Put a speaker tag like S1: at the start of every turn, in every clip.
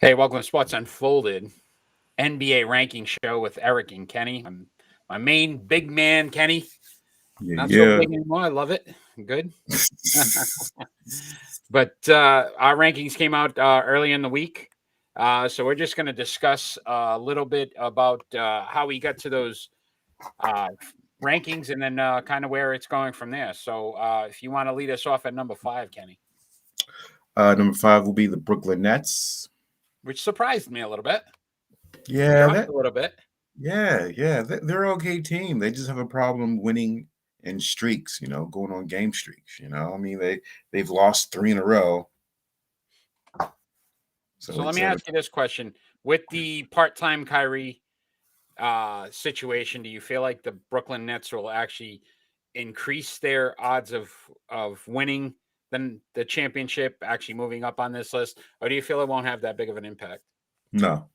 S1: Hey, welcome to Sports Unfolded, NBA ranking show with Eric and Kenny. I'm my main big man, Kenny. Not so
S2: Yeah,
S1: big anymore. I love it. Good. But our rankings came out early in the week. So we're just going to discuss a little bit about how we got to those uh, rankings and then kind of where it's going from there. So if you want to lead us off at number 5, Kenny,
S2: number 5 will be the Brooklyn Nets.
S1: which surprised me a little bit,
S2: Yeah,
S1: shocked
S2: that
S1: a little bit.
S2: they're an okay team. They just have a problem winning in streaks. Going on game streaks. I mean they've lost 3 in a row. So
S1: So let
S2: it's
S1: me ask you this question. With the part-time Kyrie situation, do you feel like the Brooklyn Nets will actually increase their odds of winning the championship, actually moving up on this list, or do you feel it won't have that big of an impact?
S2: no,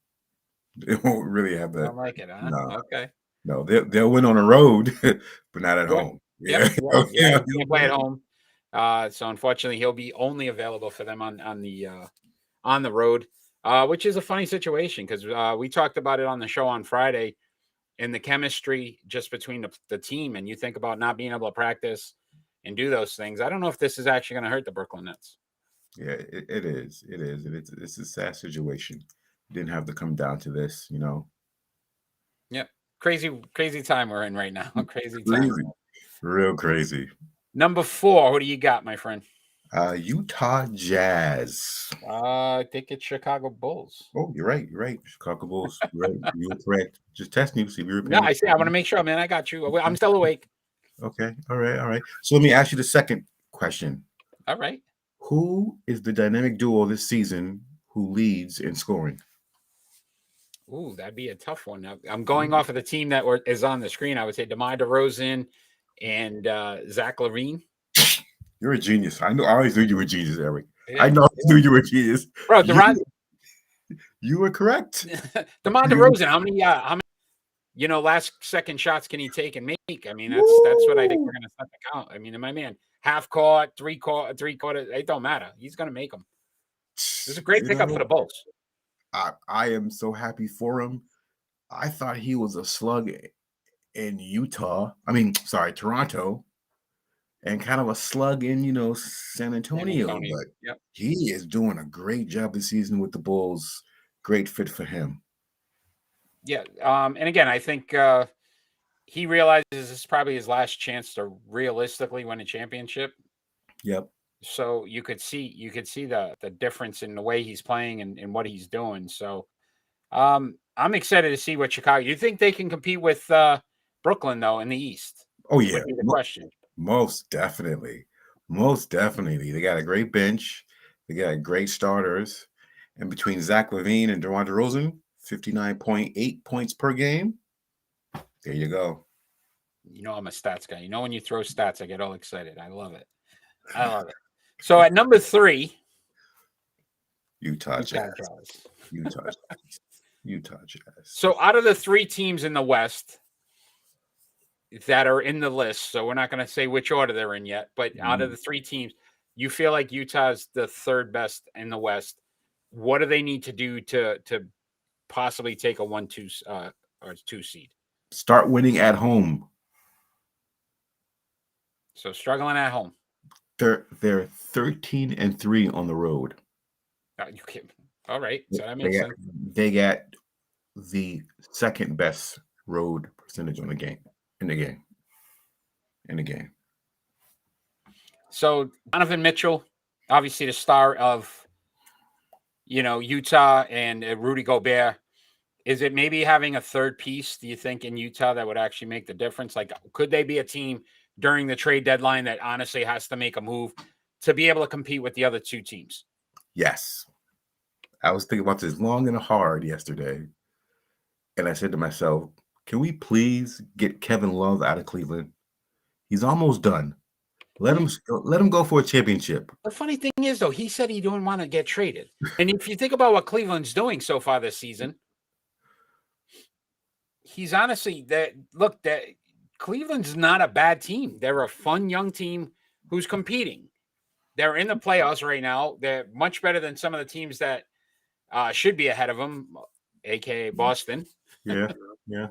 S2: it won't really have
S1: I
S2: that.
S1: don't like it, huh?
S2: No,
S1: Okay.
S2: no, they'll win on the road, but not at
S1: Yeah.
S2: home.
S1: Yep.
S2: Yeah,
S1: Yeah. Yeah.
S2: yeah,
S1: He can't play at home. So unfortunately, he'll be only available for them on the road, which is a funny situation because we talked about it on the show on Friday. And the chemistry just between the team, and you think about not being able to practice and do those things. I don't know if this is actually going to hurt the Brooklyn Nets.
S2: yeah. It is. It is. It's a sad situation. Didn't have to come down to this.
S1: Yep. Crazy time we're in right now. Crazy time.
S2: Crazy, real crazy.
S1: Number 4, who do you got, my friend?
S2: Utah Jazz.
S1: I think it's Chicago Bulls.
S2: Oh, you're right. You're right. Chicago Bulls. You're right. You were correct. Just testing you, see if you were
S1: No,
S2: paying
S1: I see. I want to
S2: attention.
S1: make sure, man. I got you. I'm still awake.
S2: Okay. All right. All right. So let me ask you the second question.
S1: All right.
S2: Who is the dynamic duo this season who leads in scoring?
S1: Ooh, that'd be a tough one. I'm going off of the team that is on the screen. I would say DeMar DeRozan and Zach LaVine.
S2: You're a genius. I know. I always knew you were a genius, Eric.
S1: Yeah.
S2: I know. I knew you were a genius.
S1: Bro,
S2: You were correct.
S1: DeMar DeRozan, how many last second shots can he take and make? I mean, that's what I think we're going to set the count. I mean, my man, half court, three quarter, it don't matter. He's going to make them. This is a great pickup for the Bulls.
S2: I am so happy for him. I thought he was a slug in Utah. Toronto, and kind of a slug in San Antonio. But
S1: Yep.
S2: he is doing a great job this season with the Bulls. Great fit for him.
S1: Yeah. And again, I think he realizes this is probably his last chance to realistically win a championship.
S2: Yep.
S1: So you could see the difference in the way he's playing and what he's doing. So I'm excited to see what Chicago. You think they can compete with Brooklyn though in the East?
S2: Oh yeah.
S1: Would be the question.
S2: Most definitely. Most definitely. They got a great bench. They got great starters. And between Zach LaVine and DeMar DeRozan, 59.8 points per game. There you go.
S1: You know I'm a stats guy. You know when you throw stats, I get all excited. I love it. I love it. So at number 3,
S2: Utah Jazz. Utah Jazz.
S1: So out of the 3 teams in the West that are in the list, so we're not going to say which order they're in yet, but out of the 3 teams, you feel like Utah's the third best in the West. What do they need to do to possibly take a 1-2 or 2 seed?
S2: Start winning at home.
S1: So struggling at home.
S2: They're 13-3 on the road.
S1: You kidding? All right, so that makes sense.
S2: They got the second best road percentage in the game.
S1: So Donovan Mitchell, obviously the star of Utah, and Rudy Gobert. Is it maybe having a third piece, do you think, in Utah that would actually make the difference? Like, could they be a team during the trade deadline that honestly has to make a move to be able to compete with the other 2 teams?
S2: Yes. I was thinking about this long and hard yesterday, and I said to myself, can we please get Kevin Love out of Cleveland? He's almost done. Let him go for a championship.
S1: The funny thing is, though, he said he didn't want to get traded. And if you think about what Cleveland's doing so far this season, he's honestly that Cleveland's not a bad team. They're a fun young team who's competing. They're in the playoffs right now. They're much better than some of the teams that should be ahead of them, aka Boston.
S2: Yeah.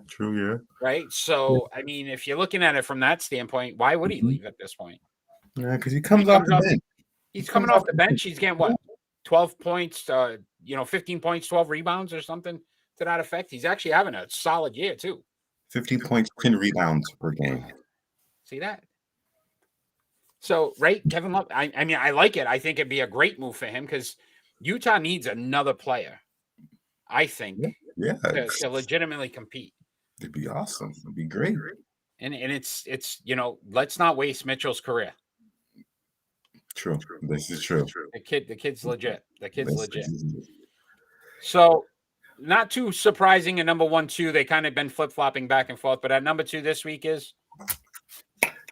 S2: True. Yeah.
S1: Right. So, I mean, if you're looking at it from that standpoint, why would he leave at this point?
S2: Yeah, because he
S1: He
S2: comes off
S1: comes
S2: the
S1: off.
S2: bench.
S1: He's coming off the bench. He's getting what? 12 points, 15 points, 12 rebounds or something to that effect. He's actually having a solid year too.
S2: 15 points, 10 rebounds per game.
S1: See that? So, right, Kevin Love, I mean, I like it. I think it'd be a great move for him because Utah needs another player, I think,
S2: Yeah.
S1: to legitimately compete.
S2: It'd be awesome. It'd be great.
S1: And it's let's not waste Mitchell's career.
S2: True. This is true.
S1: The kid's legit. The kid's
S2: This
S1: legit.
S2: is-
S1: So, not too surprising at number 1, 2. They kind of been flip-flopping back and forth, but at number 2 this week is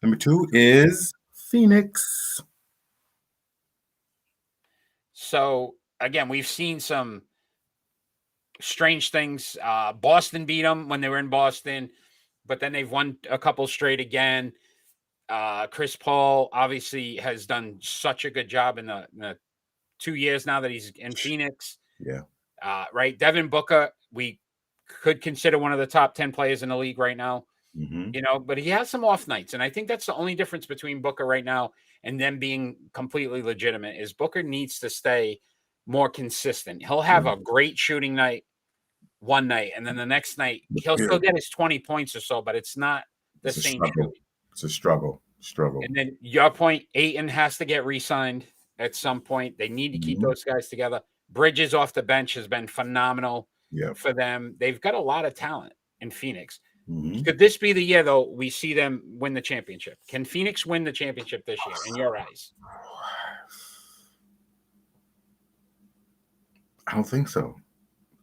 S2: Number 2 is Phoenix.
S1: So again, we've seen some strange things. Boston beat them when they were in Boston, but then they've won a couple straight again. Chris Paul obviously has done such a good job in the 2 years now that he's in Phoenix.
S2: Yeah.
S1: Right. Devin Booker, we could consider one of the top 10 players in the league right now.
S2: Mm-hmm.
S1: But he has some off nights. And I think that's the only difference between Booker right now and them being completely legitimate is Booker needs to stay more consistent. He'll have a great shooting night one night, and then the next night he'll still get his 20 points or so, but it's not the same shooting.
S2: It's a struggle.
S1: And then your point, Ayton has to get re-signed at some point. They need to keep those guys together. Bridges off the bench has been phenomenal for them. They've got a lot of talent in Phoenix.
S2: Mm-hmm.
S1: Could this be the year, though, we see them win the championship? Can Phoenix win the championship this year, in your eyes?
S2: I don't think so.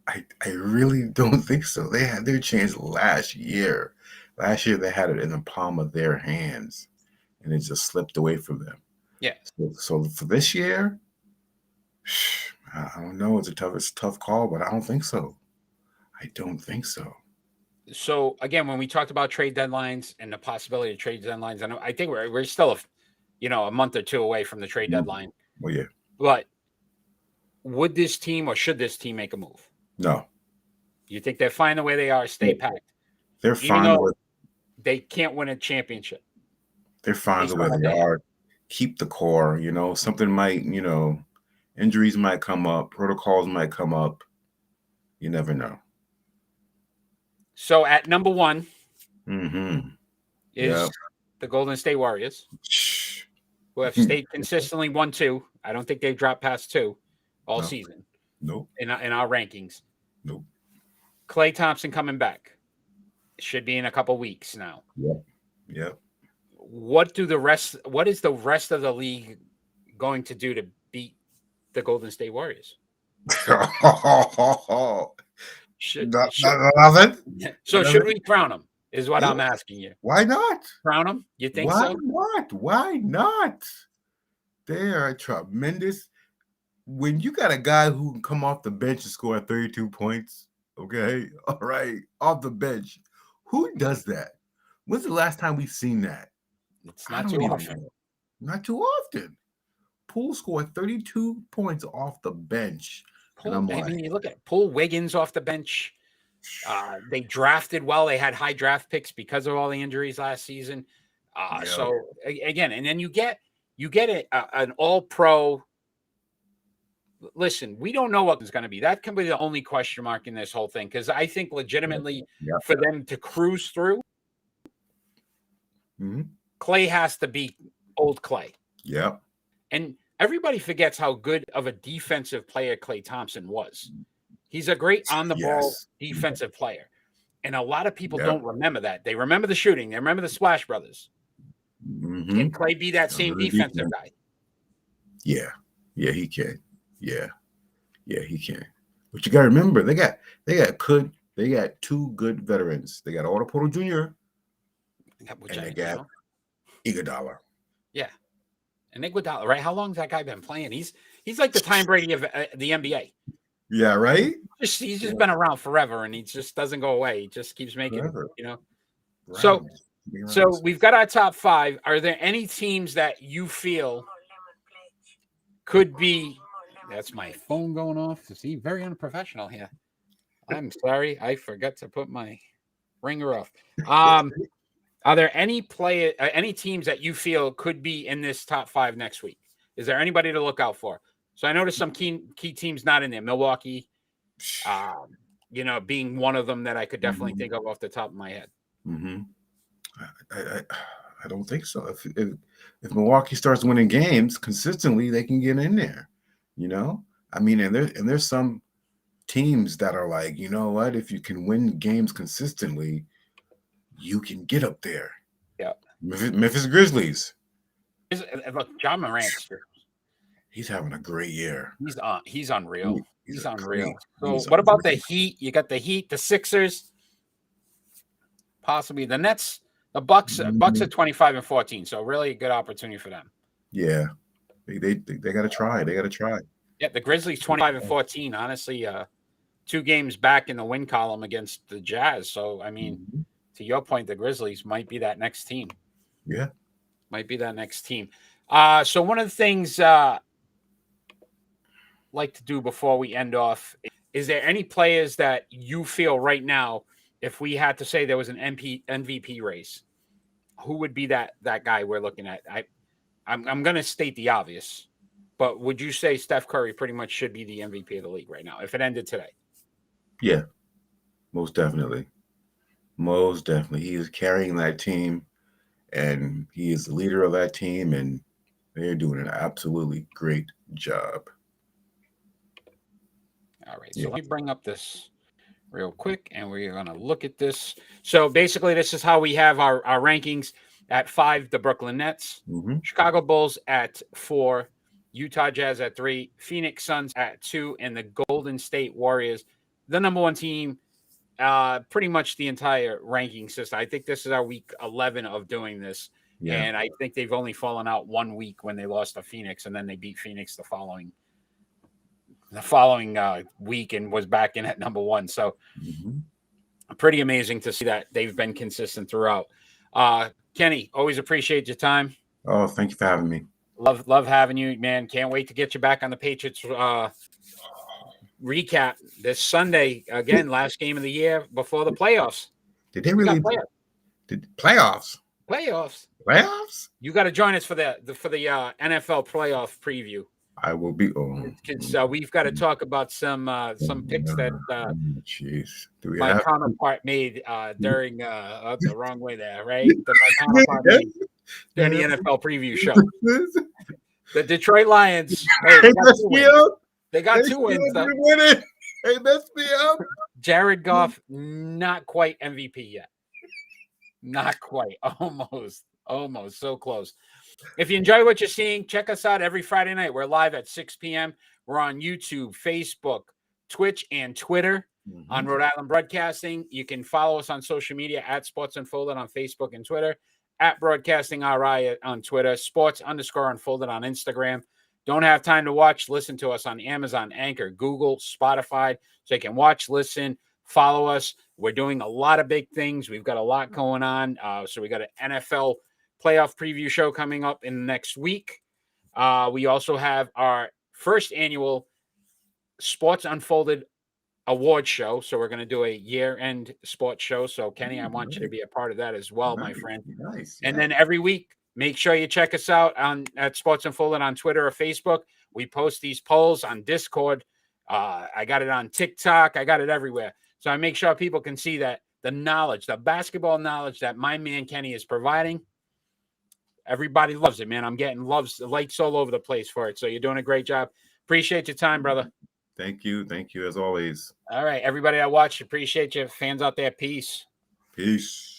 S2: I really don't think so. They had their chance last year. Last year, they had it in the palm of their hands, and it just slipped away from them.
S1: Yeah.
S2: So for this year, I don't know. It's a tough call, but I don't think so. I don't think so.
S1: So again, when we talked about trade deadlines and the possibility of trade deadlines, I think we're still a month or two away from the trade deadline.
S2: Well, yeah.
S1: But would this team or should this team make a move?
S2: No.
S1: You think they're fine the way they are, stay packed?
S2: They're fine with.
S1: They can't win a championship.
S2: They're fine the way they are. Keep the core. Something might. Injuries might come up. Protocols might come up. You never know.
S1: So at number 1
S2: is
S1: the Golden State Warriors, who have stayed consistently 1-2. I don't think they've dropped past 2 all season.
S2: Nope.
S1: In our rankings.
S2: Nope.
S1: Klay Thompson coming back. Should be in a couple weeks now.
S2: Yep.
S1: What is the rest of the league going to do to beat the Golden State Warriors?
S2: Nothing.
S1: So should we crown them? Is what I'm asking you.
S2: Why not?
S1: Crown them? You think so?
S2: Why not? They are tremendous. When you got a guy who can come off the bench and score 32 points, okay, all right, off the bench, who does that? When's the last time we've seen that?
S1: It's not too often.
S2: Not too often. Poole scored 32 points off the bench.
S1: You look at Poole, Wiggins off the bench. They drafted well. They had high draft picks because of all the injuries last season. So again, and then you get an all-pro. Listen, we don't know what it's going to be. That can be the only question mark in this whole thing because I think legitimately for them to cruise through, Klay has to be old Klay.
S2: Yep.
S1: And everybody forgets how good of a defensive player Klay Thompson was. He's a great on-the-ball defensive player. And a lot of people don't remember that. They remember the shooting. They remember the Splash Brothers. Can Klay be that same defensive guy?
S2: Yeah. Yeah, he can. Yeah, he can. But you got to remember, they got 2 good veterans. They got Otto Porter Jr. and they got Iguodala.
S1: Yeah, and Iguodala, right? How long has that guy been playing? He's like the Tom Brady of the NBA.
S2: Yeah, right.
S1: He's just been around forever, and he just doesn't go away. He just keeps making
S2: Right.
S1: So we've got our top 5. Are there any teams that you feel could be That's my phone going off. See, very unprofessional here. I'm sorry. I forgot to put my ringer off. Are there any any teams that you feel could be in this top 5 next week? Is there anybody to look out for? So I noticed some key teams not in there. Milwaukee, being one of them that I could definitely think of off the top of my head.
S2: Mm-hmm. I don't think so. If Milwaukee starts winning games consistently, they can get in there. I mean, and there's some teams that are like, you know what? If you can win games consistently, you can get up there.
S1: Yeah.
S2: Memphis Grizzlies.
S1: Look, John Morant.
S2: He's having a great year.
S1: He's unreal. He's unreal. So
S2: he's
S1: what about
S2: unreal.
S1: the Heat? You got the Heat, the Sixers, possibly the Nets, the Bucks. Bucks at 25-14. So really a good opportunity for them.
S2: Yeah, they got to try. They got to try.
S1: Yeah, the Grizzlies 25-14. Honestly, 2 games back in the win column against the Jazz. So I mean, to your point, the Grizzlies might be that next team.
S2: Yeah,
S1: might be that next team. So one of the things like to do before we end off, is there any players that you feel right now, if we had to say there was an MVP race, who would be that guy we're looking at? I'm going to state the obvious, but would you say Steph Curry pretty much should be the MVP of the league right now if it ended today?
S2: Yeah, most definitely. Most definitely. He is carrying that team, and he is the leader of that team, and they're doing an absolutely great job.
S1: All right, so let me bring up this real quick, and we're going to look at this. So basically, this is how we have our rankings. At 5, the Brooklyn Nets, Chicago Bulls at 4, Utah Jazz at 3, Phoenix Suns at 2, and the Golden State Warriors, the number 1 team, pretty much the entire ranking system. I think this is our week 11 of doing this, and I think they've only fallen out 1 week when they lost to Phoenix, and then they beat Phoenix the following week and was back in at number 1. So pretty amazing to see that they've been consistent throughout. Kenny, always appreciate your time.
S2: Oh, thank you for having me.
S1: Love having you, man. Can't wait to get you back on the Patriots recap this Sunday. Again, last game of the year before the playoffs.
S2: Did they really playoffs? Playoffs?
S1: You got to join us for the NFL playoff preview.
S2: I will be.
S1: We've got to talk about some picks that my counterpart made during the wrong way there, right? My counterpart made during the NFL preview show. The Detroit Lions. They got 2 wins.
S2: They messed me up.
S1: Jared Goff, not quite MVP yet. Not quite. Almost. So close. If you enjoy what you're seeing, check us out every Friday night. We're live at 6 p.m. We're on YouTube, Facebook, Twitch, and Twitter on Rhode Island Broadcasting. You can follow us on social media at Sports Unfolded on Facebook and Twitter, at Broadcasting RI on Twitter, Sports_Unfolded on Instagram. Don't have time to watch? Listen to us on Amazon, Anchor, Google, Spotify, so you can watch, listen, follow us. We're doing a lot of big things. We've got a lot going on. So we got an NFL playoff preview show coming up in the next week. We also have our first annual Sports Unfolded award show. So we're going to do a year-end sports show. So Kenny, I want you to be a part of that as well, my friend.
S2: Nice.
S1: And then every week, make sure you check us out at Sports Unfolded on Twitter or Facebook. We post these polls on Discord. I got it on TikTok. I got it everywhere. So I make sure people can see that the knowledge, the basketball knowledge that my man Kenny is providing, everybody loves it, man. I'm getting likes all over the place for it. So you're doing a great job. Appreciate your time, brother.
S2: Thank you. Thank you as always.
S1: All right, everybody that watched, appreciate you. Fans out there, peace.
S2: Peace.